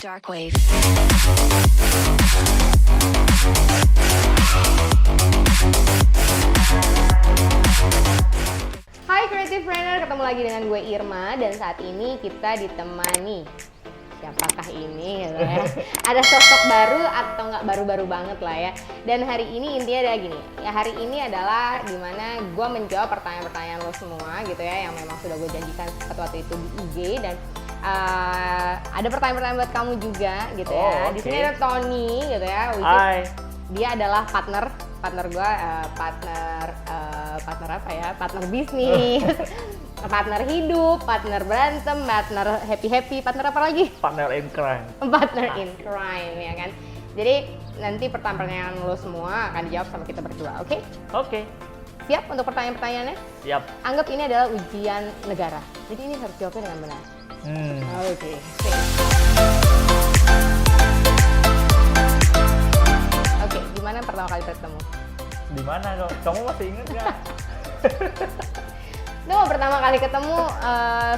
Dark Wave. Hai Creative Planner, ketemu lagi dengan gue Irma dan saat ini kita ditemani siapakah ini gitu ya. Ada sosok baru atau nggak baru-baru banget lah ya. Dan hari ini intinya adalah gini, ya hari ini adalah dimana gue menjawab pertanyaan-pertanyaan lo semua gitu ya, yang memang sudah gue janjikan waktu itu di IG. Dan ada pertanyaan-pertanyaan buat kamu juga gitu ya. Di sini ada Tony gitu ya. Hai. Dia adalah partner gue, partner apa ya? Partner bisnis, partner hidup, partner berantem, partner happy, partner apa lagi? Partner in crime. Partner in crime ya kan. Jadi nanti pertanyaan lo semua akan dijawab sama kita berdua, oke? Oke. Siap untuk pertanyaan-pertanyaannya? Siap. Anggap ini adalah ujian negara. Jadi ini harus jawabnya dengan benar. Oke. Oke, gimana pertama kali bertemu? Di mana kok? Kamu masih ingat nggak? Itu pertama kali ketemu,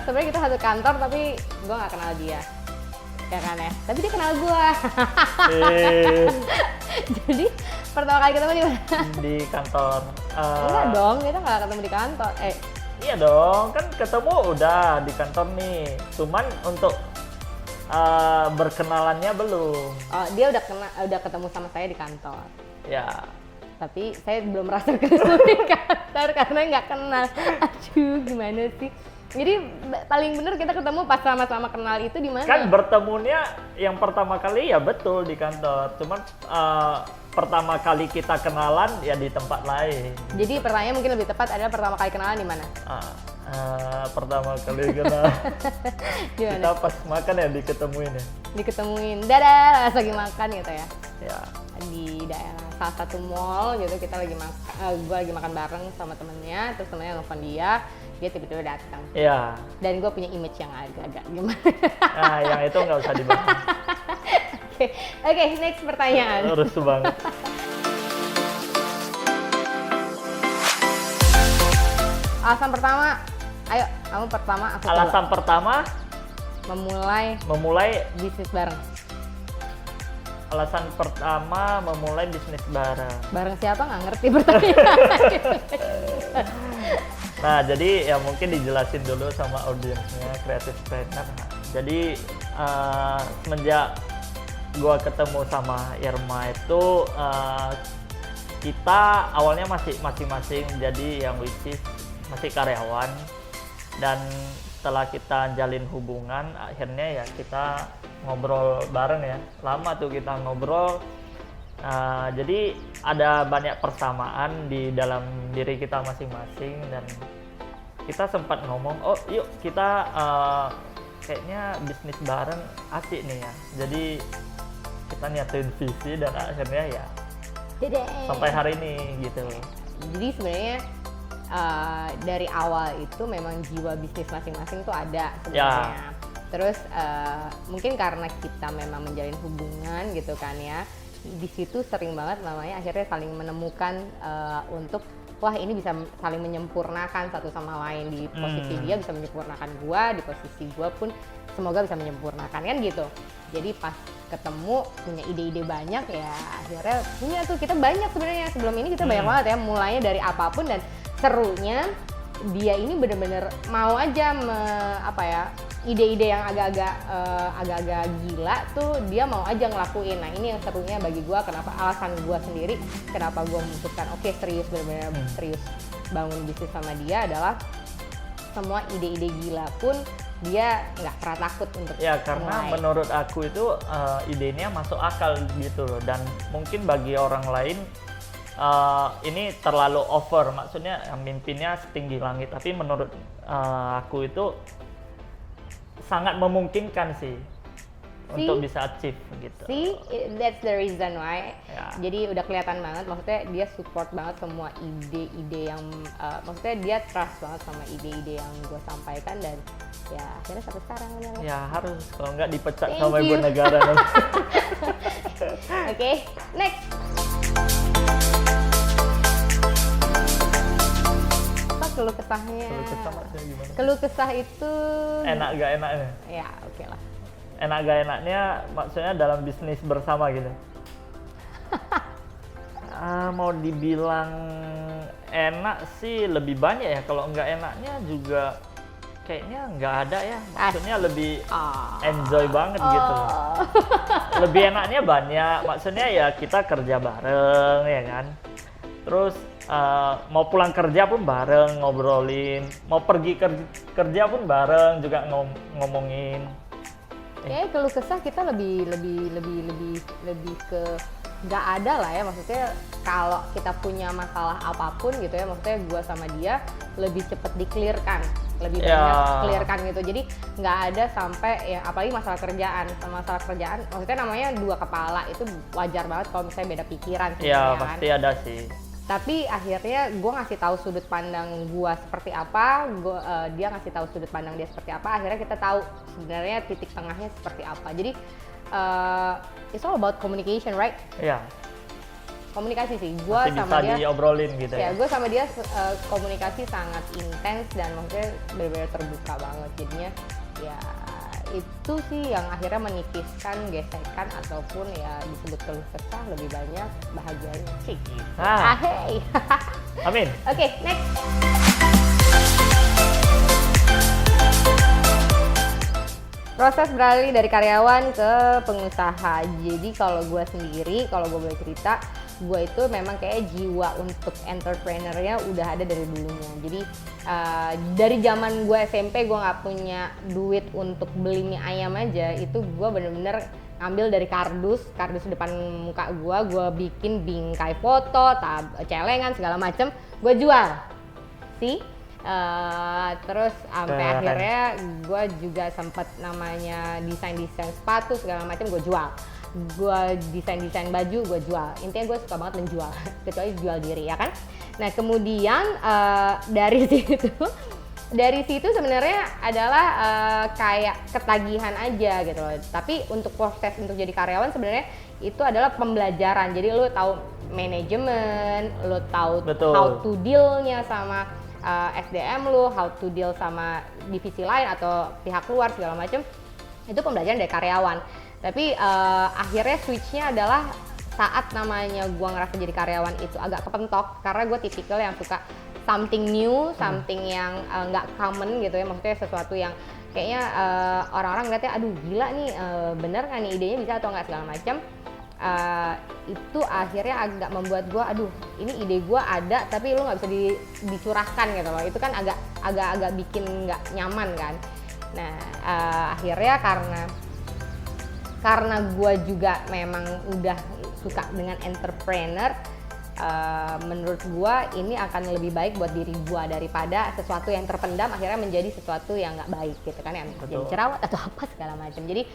sebenarnya kita satu kantor tapi gue nggak kenal dia, ya kan ya. Tapi dia kenal gue. Jadi pertama kali ketemu di mana? Di kantor. Enggak dong, kita nggak ketemu di kantor. Iya dong, kan ketemu udah di kantor nih. Cuman untuk berkenalannya belum. Oh, dia udah ketemu sama saya di kantor. Ya. Tapi saya belum merasa ketemu di kantor karena nggak kenal. Aduh, gimana sih? Jadi paling bener kita ketemu pas sama-sama kenal itu di mana? Kan bertemunya yang pertama kali ya betul di kantor. Cuman pertama kali kita kenalan ya di tempat lain. Jadi pertanyaan mungkin lebih tepat adalah pertama kali kenalan di mana? Pertama kali kenal Gimana? kita pas makan ya diketemuin ya. Diketemuin, dadah, lagi makan gitu ya. Ya. Di daerah salah satu mall gitu, kita lagi gue lagi makan bareng sama temennya, terus temennya nelfon dia tiba-tiba datang. Iya. Dan gue punya image yang agak-agak gimana. Nah, yang itu nggak usah dibahas. Oke, next pertanyaan. Rusuh banget. Alasan pertama, ayo kamu pertama, aku Alasan coba. pertama Memulai bisnis bareng. Alasan pertama memulai bisnis bareng. Bareng siapa nggak ngerti pertanyaan. Nah, jadi ya mungkin dijelasin dulu sama audiensnya Creative Planner. Jadi semenjak gua ketemu sama Irma itu kita awalnya masih masing-masing, jadi yang which is masih karyawan, dan setelah kita jalin hubungan akhirnya ya kita ngobrol bareng ya, lama tuh kita ngobrol. Jadi ada banyak persamaan di dalam diri kita masing-masing, dan kita sempat ngomong, oh yuk kita kayaknya bisnis bareng asik nih ya. Jadi kita nyatuin visi dan akhirnya ya sampai hari ini gitu. Jadi sebenarnya dari awal itu memang jiwa bisnis masing-masing tuh ada sebenarnya. Ya. Terus mungkin karena kita memang menjalin hubungan gitu kan ya, di situ sering banget namanya akhirnya saling menemukan untuk wah ini bisa saling menyempurnakan satu sama lain. Di posisi dia bisa menyempurnakan gua, di posisi gua pun semoga bisa menyempurnakan kan gitu. Jadi pas ketemu punya ide-ide banyak ya akhirnya punya tuh kita banyak sebenarnya. Sebelum ini kita banyak banget ya, mulainya dari apapun, dan serunya dia ini bener-bener mau aja ide-ide yang agak-agak gila tuh dia mau aja ngelakuin. Nah ini yang serunya bagi gua, kenapa alasan gua sendiri kenapa gua memutuskan oke, serius, bener-bener serius bangun bisnis sama dia adalah semua ide-ide gila pun dia nggak pernah takut untuk ya, karena mulai. menurut aku itu idenya masuk akal gitu loh, dan mungkin bagi orang lain ini terlalu over, maksudnya mimpinya setinggi langit, tapi menurut aku itu sangat memungkinkan sih untuk bisa achieve gitu. See, that's the reason why. Ya. Jadi udah kelihatan banget, maksudnya dia support banget semua ide-ide yang, maksudnya dia trust banget sama ide-ide yang gue sampaikan, dan ya akhirnya sampai sekarang benar. Ya harus, kalau nggak dipecat Thank sama ibu you. negara. Oke, next. Apa keluh kesahnya? Keluh kesah maksudnya gimana? Keluh kesah itu Enak gak enaknya? ya oke lah. enak gak enaknya maksudnya dalam bisnis bersama gitu. Mau dibilang enak sih lebih banyak ya, kalau nggak enaknya juga kayaknya nggak ada ya, maksudnya lebih enjoy banget gitu. Lebih enaknya banyak, maksudnya ya kita kerja bareng ya kan, terus mau pulang kerja pun bareng ngobrolin, mau pergi kerja pun bareng juga ngomongin. Kayaknya keluh kesah kita lebih ke nggak ada lah ya, maksudnya kalau kita punya masalah apapun gitu ya, maksudnya gue sama dia lebih cepet di-clearkan, lebih banyak clearkan gitu, jadi nggak ada sampai ya, apalagi masalah kerjaan, maksudnya namanya dua kepala, itu wajar banget kalau misalnya beda pikiran Iya kan? pasti ada sih. Tapi akhirnya gue ngasih tahu sudut pandang gue seperti apa, dia ngasih tahu sudut pandang dia seperti apa, akhirnya kita tahu sebenarnya titik tengahnya seperti apa. Jadi it's all about communication, right? Iya. Komunikasi sih, gue Masih sama bisa dia. diobrolin gitu Ya, ya. gue sama dia komunikasi sangat intens dan maksudnya benar-benar terbuka banget. Jadinya ya itu sih yang akhirnya menipiskan gesekan ataupun ya disebut keluh kesah, lebih banyak bahagianya. Cik. Hey. Amin. Oke, next. Proses beralih dari karyawan ke pengusaha. Jadi kalau gue sendiri, kalau gue boleh cerita, gue itu memang kayak jiwa untuk entrepreneurnya udah ada dari dulunya. Jadi dari zaman gue SMP gue nggak punya duit untuk beli mie ayam aja, itu gue bener-bener ngambil dari kardus depan muka gue bikin bingkai foto, celengan segala macem, gue jual. Sih. Terus sampai akhirnya gue juga sempet namanya desain sepatu segala macam gue jual, gue desain baju gue jual, intinya gue suka banget menjual kecuali jual diri ya kan. Nah kemudian dari situ sebenarnya adalah kayak ketagihan aja gitu loh, tapi untuk proses untuk jadi karyawan sebenarnya itu adalah pembelajaran, jadi lo tahu manajemen, lo tahu how to deal-nya sama SDM lu, how to deal sama divisi lain atau pihak luar segala macam, itu pembelajaran dari karyawan. Tapi akhirnya switch-nya adalah saat namanya gua ngerasa jadi karyawan itu agak kepentok, karena gue tipikal yang suka something new, something yang nggak common gitu ya, maksudnya sesuatu yang kayaknya orang-orang ngeliatnya aduh gila nih, bener nggak nih idenya bisa atau nggak segala macam. Itu akhirnya agak membuat gue, aduh ini ide gue ada tapi lu nggak bisa dicurahkan gitu loh, itu kan agak bikin nggak nyaman kan. Nah akhirnya karena gue juga memang udah suka dengan entrepreneur, menurut gue ini akan lebih baik buat diri gue daripada sesuatu yang terpendam akhirnya menjadi sesuatu yang nggak baik gitu kan, yang jadi jerawat atau apa segala macam. Jadi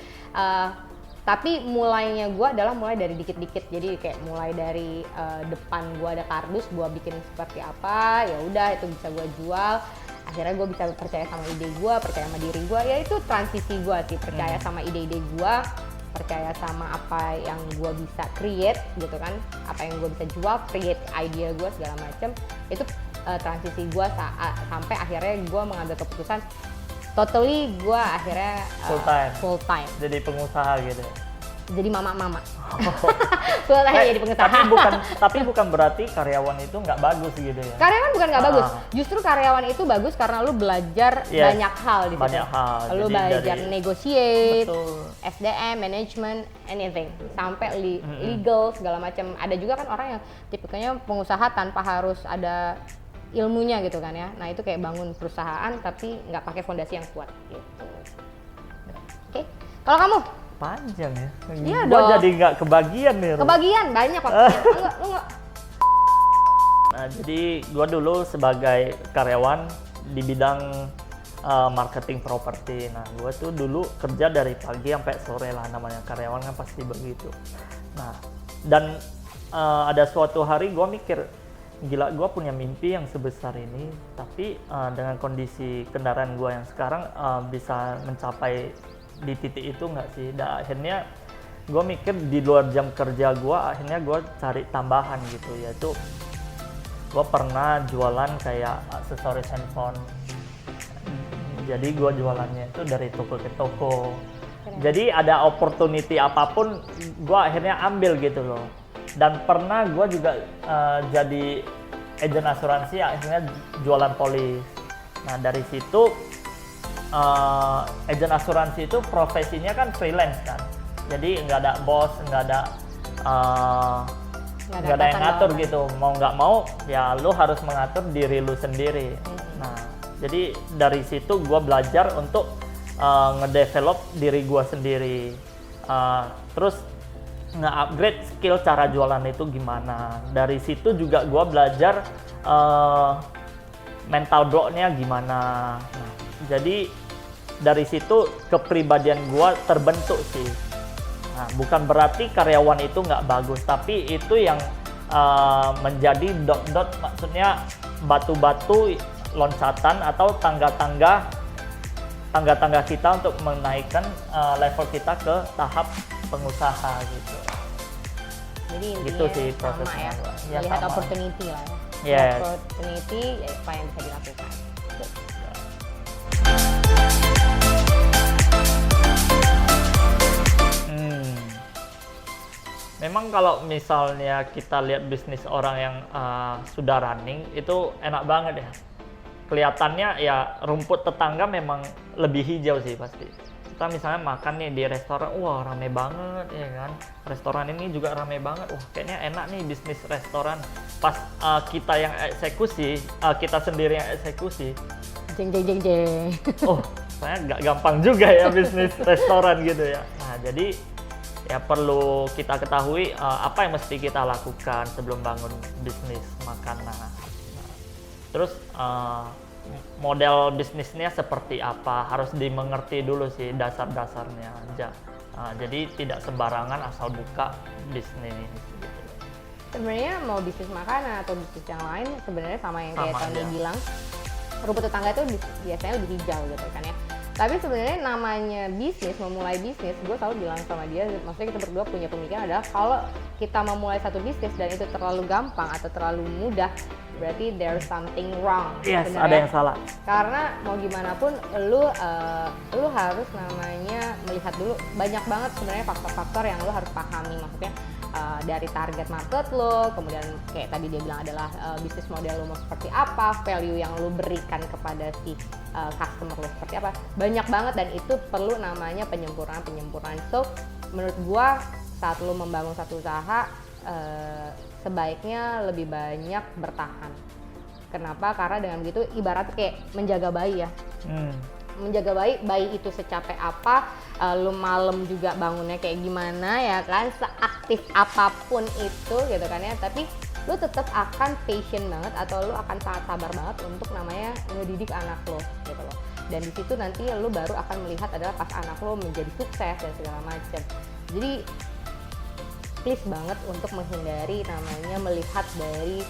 tapi mulainya gue adalah mulai dari dikit-dikit, jadi kayak mulai dari depan gue ada kardus, gue bikin seperti apa, ya udah itu bisa gue jual, akhirnya gue bisa percaya sama ide gue, percaya sama diri gue, ya itu transisi gue sih, percaya sama ide-ide gue, percaya sama apa yang gue bisa create gitu kan, apa yang gue bisa jual, create idea gue segala macem, itu transisi gue sampai akhirnya gue mengambil keputusan totally gue akhirnya full time jadi pengusaha gitu. Jadi mama full time jadi pengusaha. Tapi bukan berarti karyawan itu nggak bagus gitu ya. Karyawan bukan nggak bagus, justru karyawan itu bagus karena lu belajar banyak hal di situ. Banyak hal. Lu belajar negotiate, betul. SDM, management, anything, sampai legal segala macam. Ada juga kan orang yang tipikalnya pengusaha tanpa harus ada ilmunya gitu kan ya. Nah itu kayak bangun perusahaan tapi nggak pakai fondasi yang kuat gitu. Oke. Kalau kamu? Panjang ya. Iya Gua dong. jadi nggak kebagian nih. Kebagian banyak waktunya. Enggak. Nah jadi gua dulu sebagai karyawan di bidang marketing properti. Nah gua tuh dulu kerja dari pagi sampai sore lah, namanya karyawan kan pasti begitu. Nah dan ada suatu hari gua mikir, gila, gue punya mimpi yang sebesar ini, tapi dengan kondisi kendaraan gue yang sekarang bisa mencapai di titik itu nggak sih? Dan akhirnya gue mikir di luar jam kerja gue, akhirnya gue cari tambahan gitu, yaitu gue pernah jualan kayak aksesoris handphone. Jadi gue jualannya itu dari toko ke toko, Jadi ada opportunity apapun, gue akhirnya ambil gitu loh. Dan pernah gue juga jadi agen asuransi, akhirnya jualan polis. Nah dari situ agen asuransi itu profesinya kan freelance kan. Jadi nggak ada bos, nggak ada yang ngatur gitu. Mau nggak mau ya lu harus mengatur diri lu sendiri. Nah jadi dari situ gue belajar untuk ngedevelop diri gue sendiri, terus nge-upgrade skill cara jualan itu gimana. Dari situ juga gue belajar mental block-nya gimana. Nah, jadi dari situ kepribadian gue terbentuk sih. Nah, bukan berarti karyawan itu nggak bagus, tapi itu yang menjadi dot-dot, maksudnya batu-batu loncatan atau tangga-tangga kita untuk menaikkan level kita ke tahap pengusaha gitu. Jadi intinya gitu sih sama prosesnya. ya, lihat opportunity lah ya. Yes. Opportunity apa yang bisa dilakukan. Memang kalau misalnya kita lihat bisnis orang yang sudah running itu enak banget ya. Kelihatannya ya rumput tetangga memang lebih hijau sih pasti. Kita misalnya makan nih di restoran, wah rame banget ya kan. Restoran ini juga rame banget, wah kayaknya enak nih bisnis restoran. Pas kita yang eksekusi, kita sendiri yang eksekusi, Jeng. oh saya nggak gampang juga ya bisnis restoran gitu ya. Nah jadi ya perlu kita ketahui apa yang mesti kita lakukan sebelum bangun bisnis makanan. Terus model bisnisnya seperti apa harus dimengerti dulu sih, dasar-dasarnya aja. Jadi tidak sembarangan asal buka bisnis. Gitu. Sebenarnya mau bisnis makanan atau bisnis yang lain sebenarnya sama yang kayak Sama Tony aja. bilang, rumput tetangga itu biasanya lebih hijau gitu kan ya. Tapi sebenarnya namanya bisnis, memulai bisnis, gue selalu bilang sama dia, maksudnya kita berdua punya pemikiran adalah kalau kita memulai satu bisnis dan itu terlalu gampang atau terlalu mudah, berarti there's something wrong. Yes, sebenarnya. ada yang salah. Karena mau gimana pun lu harus namanya melihat dulu banyak banget sebenarnya faktor-faktor yang lu harus pahami, maksudnya dari target market lo, kemudian kayak tadi dia bilang adalah bisnis model lo mau seperti apa, value yang lo berikan kepada si customer lo seperti apa, banyak banget dan itu perlu namanya penyempurnaan. So menurut gua saat lo membangun satu usaha sebaiknya lebih banyak bertahan. Kenapa? Karena dengan begitu ibarat kayak menjaga bayi ya. Menjaga bayi itu secapek apa, lu malam juga bangunnya kayak gimana ya kan, seaktif apapun itu gitu kan ya, tapi lu tetap akan patient banget atau lu akan sangat sabar banget untuk namanya ngedidik anak lo gitu loh. Dan di situ nanti lu baru akan melihat adalah pas anak lo menjadi sukses dan segala macam. Jadi please banget untuk menghindari namanya melihat dari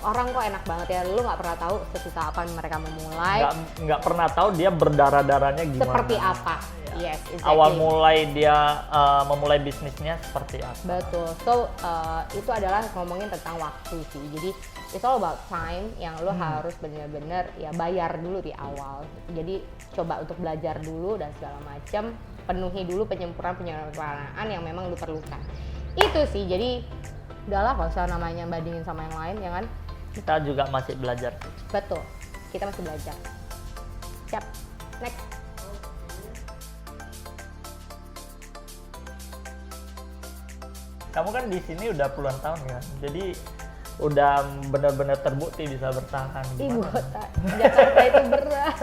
orang kok enak banget ya, lu nggak pernah tahu sesusah apa mereka memulai, nggak pernah tahu dia berdarah-darahnya gimana, seperti apa. Yes, exactly. Awal mulai dia memulai bisnisnya seperti apa. Betul. So itu adalah ngomongin tentang waktu sih. Jadi it's all about time yang lo harus benar-benar ya bayar dulu di awal. Jadi coba untuk belajar dulu dan segala macam, penuhi dulu penyempurnaan yang memang lo perlukan. Itu sih. Jadi udahlah kalau usah namanya bandingin sama yang lain ya kan. Kita juga masih belajar. Betul. Kita masih belajar. Siap. Next. Kamu kan di sini udah puluhan tahun ya, jadi udah benar-benar terbukti bisa bertahan. Ibu kota Jakarta itu berat.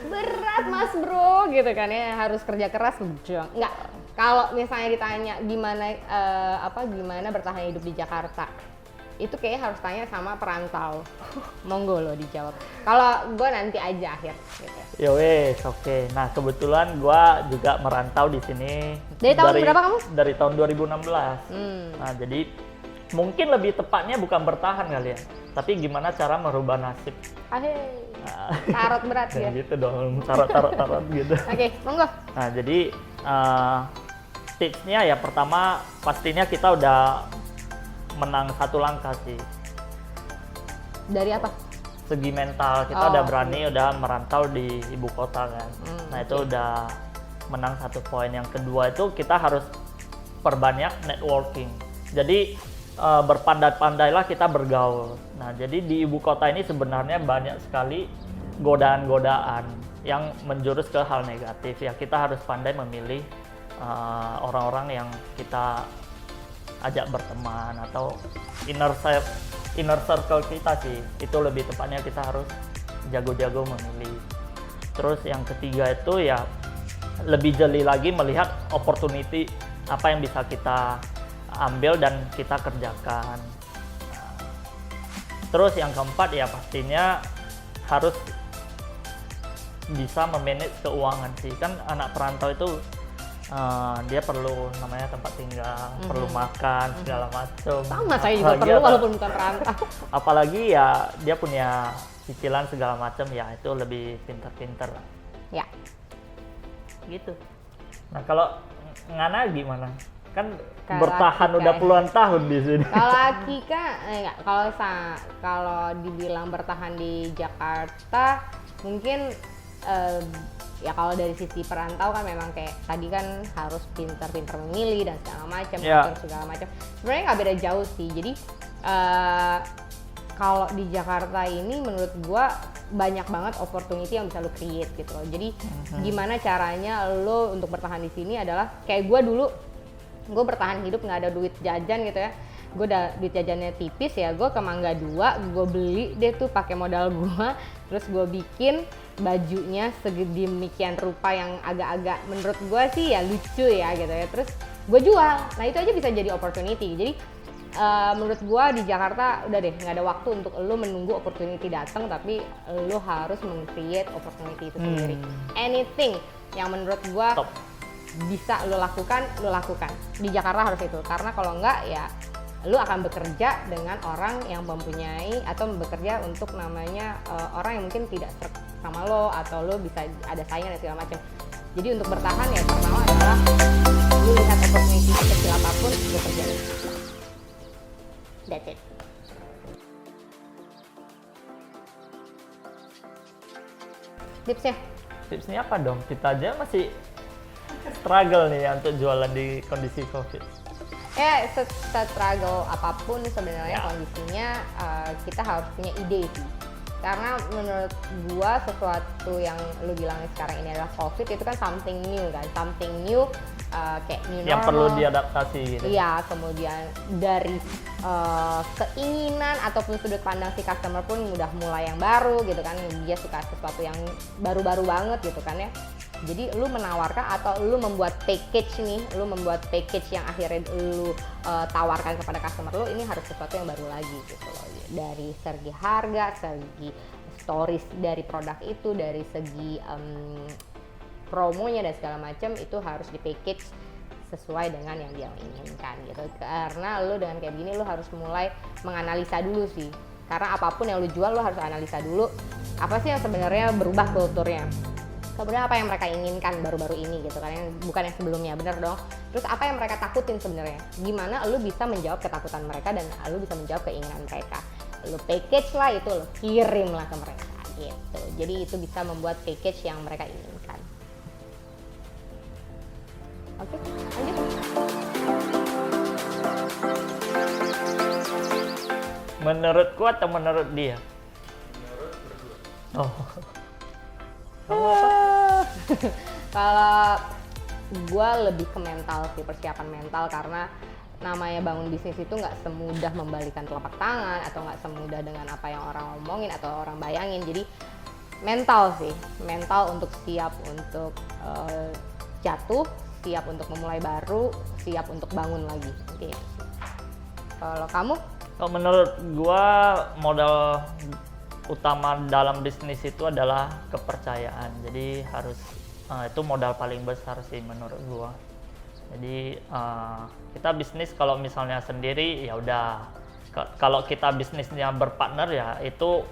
Berat mas bro gitu kan ya, harus kerja keras berjuang. Enggak, kalau misalnya ditanya gimana gimana bertahan hidup di Jakarta, itu kayaknya harus tanya sama perantau. Monggo lo dijawab. Kalau gue nanti aja akhir gitu. Ya wes, oke. Nah kebetulan gue juga merantau di sini. Dari tahun berapa kamu? Dari tahun 2016. Nah jadi mungkin lebih tepatnya bukan bertahan kali ya, tapi gimana cara merubah nasib. Tarot berat ya. Gitu dong, tarot gitu. Oke, monggo. Nah jadi tipsnya ya pertama pastinya kita udah menang satu langkah sih. Dari apa? Segi mental kita udah berani, udah merantau di ibu kota kan. Nah itu udah menang 1 poin. Yang kedua itu kita harus perbanyak networking. Jadi berpandai-pandailah kita bergaul. Nah, jadi di ibu kota ini sebenarnya banyak sekali godaan-godaan yang menjurus ke hal negatif. Ya, kita harus pandai memilih orang-orang yang kita ajak berteman, atau inner circle kita sih. Itu lebih tepatnya, kita harus jago-jago memilih. Terus yang ketiga itu ya lebih jeli lagi melihat opportunity apa yang bisa kita ambil dan kita kerjakan. Terus yang keempat ya pastinya harus bisa memanage keuangan sih. Kan anak perantau itu dia perlu namanya tempat tinggal, perlu makan segala macam. Sama, saya juga perlu walaupun bukan perantau. Apalagi ya dia punya cicilan segala macam, ya itu lebih pinter-pinter lah. Ya. Gitu. Nah, kalau Ngana gimana? Kan Kalau bertahan Akika udah ya. puluhan tahun di sini. Kalau Akika, kalau dibilang bertahan di Jakarta, mungkin ya kalau dari sisi perantau kan memang kayak tadi kan harus pintar-pintar memilih dan segala macam, atur segala macam. Sebenarnya nggak beda jauh sih. Jadi kalau di Jakarta ini menurut gua banyak banget opportunity yang bisa lo create gitu loh. Jadi gimana caranya lo untuk bertahan di sini adalah kayak gua dulu, gue bertahan hidup nggak ada duit jajan gitu ya. Gue udah duit jajannya tipis ya, gue ke Mangga 2, gue beli deh tuh pakai modal gue, terus gue bikin bajunya sedemikian rupa yang agak-agak menurut gue sih ya lucu ya gitu ya, terus gue jual. Nah itu aja bisa jadi opportunity. Jadi menurut gue di Jakarta udah deh nggak ada waktu untuk lo menunggu opportunity datang, tapi lo harus meng-create opportunity itu sendiri. Anything yang menurut gue bisa lo lakukan di Jakarta harus itu, karena kalau enggak ya lo akan bekerja dengan orang yang mempunyai atau bekerja untuk namanya orang yang mungkin tidak serk sama lo, atau lo bisa ada saingan dan segala macam. Jadi untuk bertahan ya pertama adalah lo lihat opportunity kecil apapun lo kerjain. That's it. Tipsnya apa dong? Kita aja masih struggle nih ya untuk jualan di kondisi COVID. Struggle apapun sebenarnya kondisinya, kita harus punya ide sih. Karena menurut gua sesuatu yang lu bilang sekarang ini adalah COVID itu kan something new kan, something new kayak new normal. Yang perlu diadaptasi gitu. Iya, kemudian dari keinginan ataupun sudut pandang si customer pun udah mulai yang baru gitu kan. Dia suka sesuatu yang baru-baru banget gitu kan ya. Jadi lu menawarkan atau lu membuat package nih, lu membuat package yang akhirnya lu tawarkan kepada customer lu, ini harus sesuatu yang baru lagi gitu loh. Dari segi harga, segi stories dari produk itu, dari segi promonya dan segala macam, itu harus di package sesuai dengan yang dia inginkan gitu. Karena lu dengan kayak gini lu harus mulai menganalisa dulu sih. Karena apapun yang lu jual lu harus analisa dulu apa sih yang sebenarnya berubah kulturnya. Sebenarnya apa yang mereka inginkan baru-baru ini gitu kan, yang bukan yang sebelumnya, bener dong. Terus apa yang mereka takutin sebenarnya, gimana lu bisa menjawab ketakutan mereka dan lu bisa menjawab keinginan mereka. Lu package lah itu, lu kirim lah ke mereka gitu. Jadi itu bisa membuat package yang mereka inginkan. Oke, lanjut. Menurutku atau menurut dia? Menurut berdua. Oh. Kamu apa? Kalau gue lebih ke mental sih, persiapan mental, karena namanya bangun bisnis itu nggak semudah membalikan telapak tangan atau nggak semudah dengan apa yang orang omongin atau orang bayangin. Jadi mental sih, mental untuk siap untuk jatuh, siap untuk memulai baru, siap untuk bangun lagi. Gitu. Kalau kamu? Kalau menurut gua modal utama dalam bisnis itu adalah kepercayaan. Jadi harus itu modal paling besar sih menurut gua. Jadi kita bisnis kalau misalnya sendiri ya udah, kalau kita bisnisnya berpartner ya itu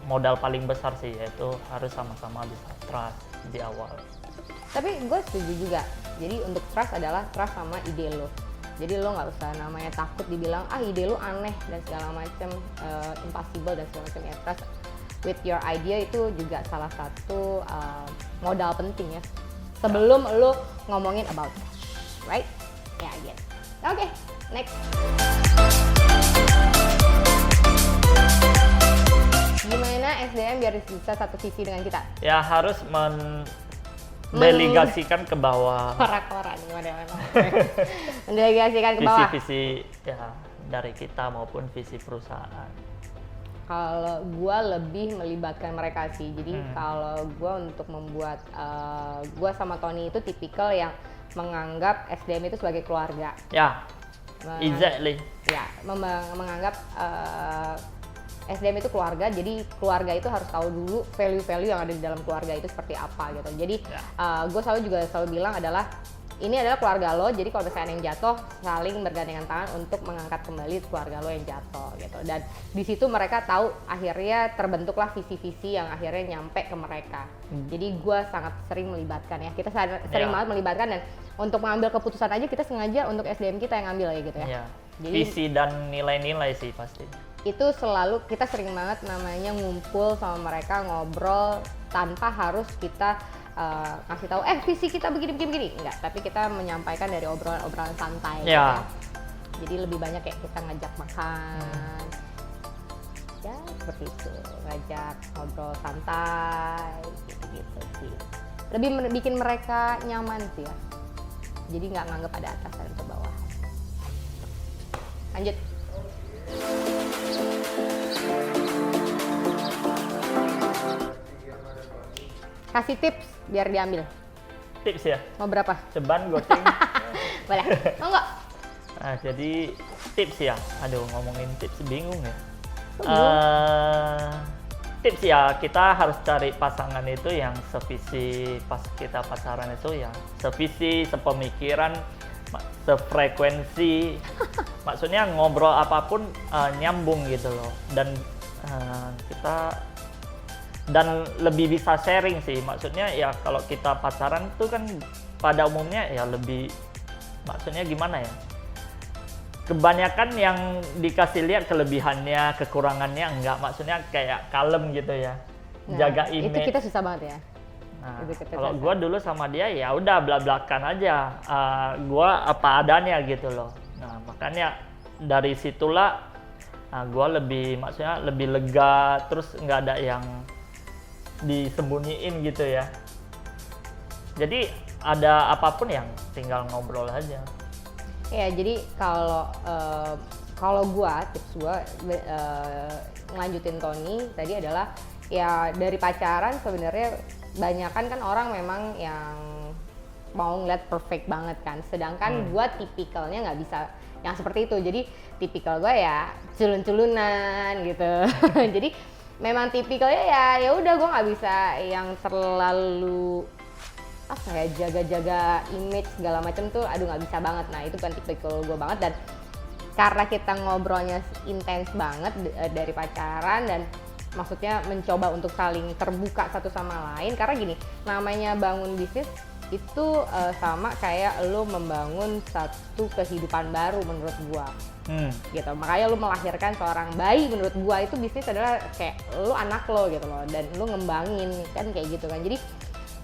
modal paling besar sih, yaitu harus sama-sama bisa trust di awal. Tapi gue setuju juga. Jadi untuk trust adalah trust sama ide lo. Jadi lo nggak usah namanya takut dibilang ide lo aneh dan segala macam, impossible dan segala macam. Ya, trust with your idea itu juga salah satu modal penting ya. sebelum lu ngomongin about cash, right? Ya gitu. Oke, next. Gimana SDM biar bisa satu visi dengan kita? Ya harus mendelegasikan ke bawah. Korak-korak nih mana-mana. Mendelegasikan ke bawah. Visi-visi ya dari kita maupun visi perusahaan. Kalau gue lebih melibatkan mereka sih. Jadi kalau gue untuk membuat, gue sama Tony itu tipikal yang menganggap SDM itu sebagai keluarga. Ya, exactly. Ya, menganggap SDM itu keluarga. Jadi keluarga itu harus tahu dulu value-value yang ada di dalam keluarga itu seperti apa gitu. Jadi gue selalu bilang adalah ini adalah keluarga lo, jadi kalau misalnya ada yang jatuh, saling bergandengan tangan untuk mengangkat kembali keluarga lo yang jatuh gitu. Dan di situ mereka tahu akhirnya terbentuklah visi-visi yang akhirnya nyampe ke mereka. Jadi gue sangat sering melibatkan ya, kita sering banget melibatkan, dan untuk mengambil keputusan aja kita sengaja untuk SDM kita yang ngambil ya gitu ya. Jadi, visi dan nilai-nilai sih pasti. Itu selalu kita sering banget namanya ngumpul sama mereka, ngobrol tanpa harus kita ngasih tahu visi kita begini enggak, tapi kita menyampaikan dari obrolan santai gitu ya. Jadi lebih banyak kayak kita ngajak makan ya seperti itu, ngajak ngobrol santai gitu sih, lebih bikin mereka nyaman sih ya, jadi nggak nganggap ada atas dan ke bawah. Lanjut. Kasih tips biar diambil. Tips ya? Mau berapa? Ceban, goceng. Boleh. Mau nggak? Nah, jadi tips ya. Aduh, ngomongin tips bingung ya. Tips ya, kita harus cari pasangan itu yang sevisi pas kita pacaran itu ya. Sevisi, sepemikiran, sefrekuensi. Maksudnya ngobrol apapun nyambung gitu loh. Dan kita dan lebih bisa sharing sih, maksudnya ya kalau kita pacaran tuh kan pada umumnya ya lebih, maksudnya gimana ya, kebanyakan yang dikasih lihat kelebihannya, kekurangannya enggak, maksudnya kayak kalem gitu ya, jaga image. Itu kita susah banget ya. Nah, kalau gue dulu sama dia ya udah belak-belakan aja, gue apa adanya gitu loh. Nah makanya dari situlah gue lebih, maksudnya lebih lega, terus nggak ada yang disembunyiin gitu ya. Jadi ada apapun yang tinggal ngobrol aja. Ya jadi kalau tips gua ngelanjutin Tony tadi adalah ya dari pacaran sebenarnya banyakan kan orang memang yang mau ngeliat perfect banget kan, sedangkan gua tipikalnya nggak bisa yang seperti itu. Jadi tipikal gua ya culun-culunan gitu. Jadi memang tipikalnya ya udah, gue nggak bisa yang terlalu apa ya, jaga-jaga image segala macam tuh, aduh nggak bisa banget. Nah itu kan tipikal gue banget, dan karena kita ngobrolnya intens banget dari pacaran, dan maksudnya mencoba untuk saling terbuka satu sama lain, karena gini, namanya bangun bisnis itu sama kayak lo membangun satu kehidupan baru menurut gua. Gitu, makanya lo melahirkan seorang bayi, menurut gua itu bisnis adalah kayak lo anak lo gitu loh, dan lo ngembangin kan kayak gitu kan. Jadi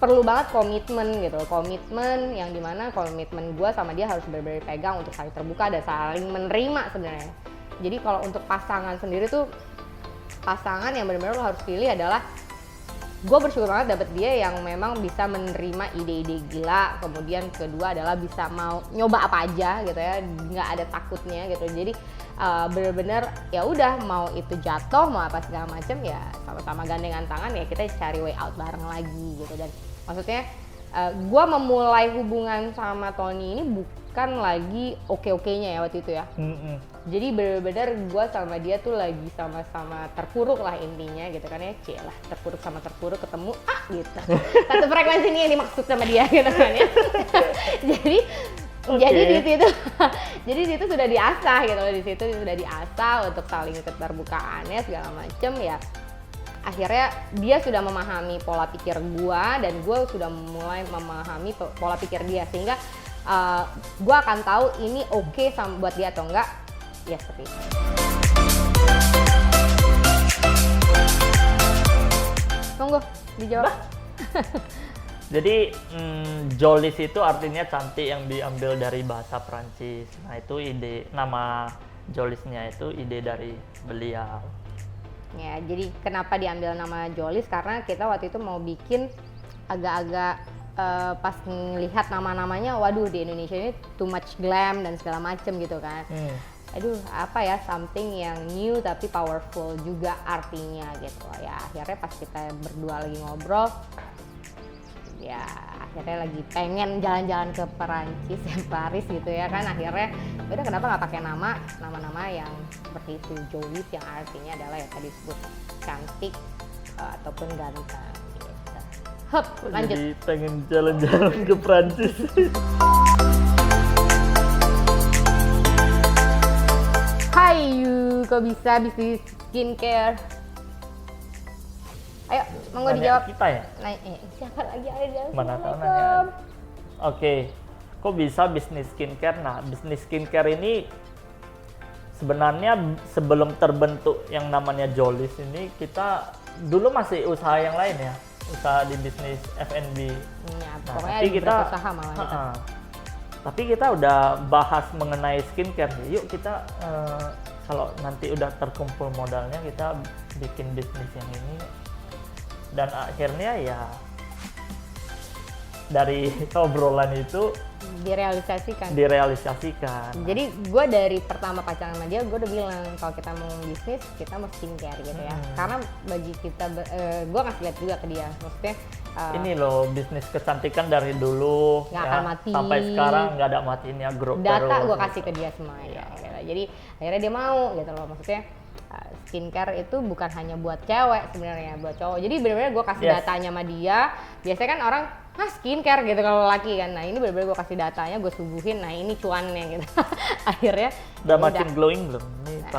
perlu banget komitmen gitu loh, komitmen yang dimana komitmen gua sama dia harus benar-benar pegang untuk saling terbuka dan saling menerima sebenarnya. Jadi kalau untuk pasangan sendiri tuh, pasangan yang benar-benar lo harus pilih adalah, gue bersyukur banget dapet dia yang memang bisa menerima ide-ide gila, kemudian kedua adalah bisa mau nyoba apa aja gitu ya, nggak ada takutnya gitu. Jadi bener-bener ya udah, mau itu jatuh mau apa segala macem ya sama-sama gandengan tangan, ya kita cari way out bareng lagi gitu. Dan maksudnya gue memulai hubungan sama Tony ini bukan lagi oke-okenya ya waktu itu ya. Jadi bener-bener gue sama dia tuh lagi sama-sama terpuruk lah intinya gitu kan ya, lah terpuruk sama terpuruk ketemu gitu. Satu frekuensi ini yang dimaksud sama dia gitu kan ya. Jadi di situ sudah diasah gitu loh, di situ sudah diasah untuk saling keterbukaannya segala macem ya. Akhirnya dia sudah memahami pola pikir gue, dan gue sudah mulai memahami pola pikir dia, sehingga gue akan tahu ini oke buat dia atau enggak. Ya seperti itu. Tunggu, dijawab. Jadi Jolis itu artinya cantik yang diambil dari bahasa Prancis. Nah itu nama Jolisnya itu ide dari beliau. Ya, jadi kenapa diambil nama Jolis? Karena kita waktu itu mau bikin agak-agak pas ngelihat nama-namanya, waduh di Indonesia ini too much glam dan segala macem gitu kan. Aduh, apa ya, something yang new tapi powerful juga artinya gitu. Ya akhirnya pas kita berdua lagi ngobrol, ya akhirnya lagi pengen jalan-jalan ke Perancis ya, Paris gitu ya kan, akhirnya udah kenapa nggak pakai nama-nama yang seperti itu, Jolis, yang artinya adalah ya tadi disebut cantik ataupun ganteng gitu. Hup, lanjut. Jadi pengen jalan-jalan ke Perancis. Hai, kok bisa bisnis skincare? Ayo, monggo Nanya dijawab. kita ya? Nah, siapa lagi ada? Mana tahu nanya. Oke, kok bisa bisnis skincare? Nah, bisnis skincare ini sebenarnya sebelum terbentuk yang namanya Jolis ini, kita dulu masih usaha yang lain ya, usaha di bisnis F&B. Ya, Nah, pokoknya tapi ada kita beberapa usaha malah kita. Tapi kita udah bahas mengenai skincare. Yuk kita kalau nanti udah terkumpul modalnya, kita bikin bisnis yang ini. Dan akhirnya ya dari obrolan itu direalisasikan. Jadi gue dari pertama pacaran sama dia, gue udah bilang kalau kita mau bisnis, kita mau skincare gitu ya. Karena bagi kita, gue ngasih lihat juga ke dia, maksudnya ini loh bisnis kecantikan dari dulu nggak akan mati. Sampai sekarang nggak ada matinya, grow data terus. gue kasih ke dia semuanya gitu. Jadi akhirnya dia mau gitu loh, maksudnya skincare itu bukan hanya buat cewek sebenarnya, buat cowok. Jadi benar-benar gue kasih datanya sama dia. Biasanya kan orang skincare gitu kalau laki kan. Nah ini benar-benar gue kasih datanya, gue suguhin. Nah ini cuannya gitu. Akhirnya udah makin glowing belum?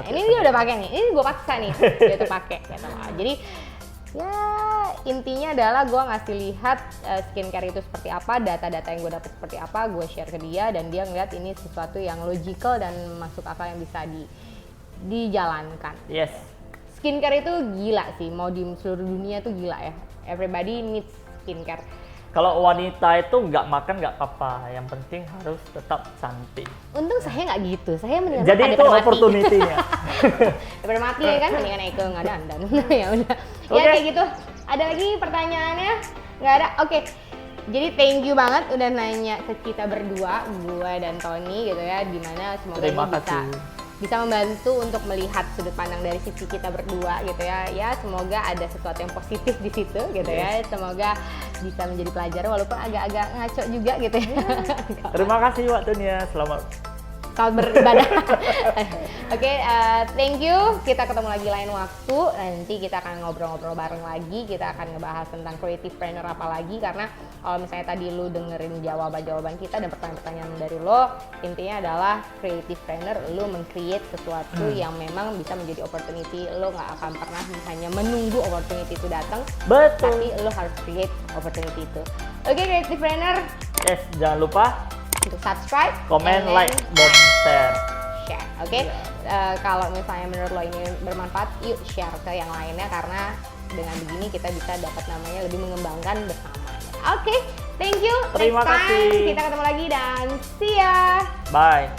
Ini dia udah pakai nih. Ini gue paksa nih dia tuh pakai gitu. Jadi ya intinya adalah gue ngasih lihat skincare itu seperti apa, data-data yang gue dapat seperti apa, gue share ke dia, dan dia ngeliat ini sesuatu yang logical dan masuk akal yang bisa dijalankan. Yes. Skincare itu gila sih, mau di seluruh dunia tuh gila ya. Everybody needs skincare. Kalau wanita itu nggak makan nggak apa-apa, yang penting harus tetap cantik. Untung saya nggak gitu, saya mendingan Jadi makan itu daripada mati. opportunity-nya. Daripada mati ya kan, mendingan Eko nggak dandan. Ya udah. Ya Oke. kayak gitu. Ada lagi pertanyaannya? Nggak ada? Oke. Jadi thank you banget udah nanya ke kita berdua, gue dan Tony gitu ya, dimana semoga Terima ini kasih. bisa membantu untuk melihat sudut pandang dari sisi kita berdua gitu ya. Ya semoga ada sesuatu yang positif di situ gitu ya. Semoga bisa menjadi pelajaran walaupun agak-agak ngaco juga gitu ya. Terima kasih waktunya. Selamat beribadah. Oke, thank you. Kita ketemu lagi lain waktu. Nanti kita akan ngobrol-ngobrol bareng lagi. Kita akan ngebahas tentang creative planner apa lagi. Karena kalau misalnya tadi lu dengerin jawaban-jawaban kita dan pertanyaan-pertanyaan dari lo, intinya adalah creative planner, lu meng-create sesuatu yang memang bisa menjadi opportunity. Lo nggak akan pernah hanya menunggu opportunity itu datang. Betul. Tapi lo harus create opportunity itu. Oke, creative planner. Yes, jangan lupa Untuk subscribe, komen, and then like, dan share. share, oke? Kalau misalnya menurut lo ini bermanfaat, yuk share ke yang lainnya, karena dengan begini kita bisa dapat namanya lebih mengembangkan bersama. Oke, thank you. Terima Next time kasih. kita ketemu lagi dan see ya. Bye.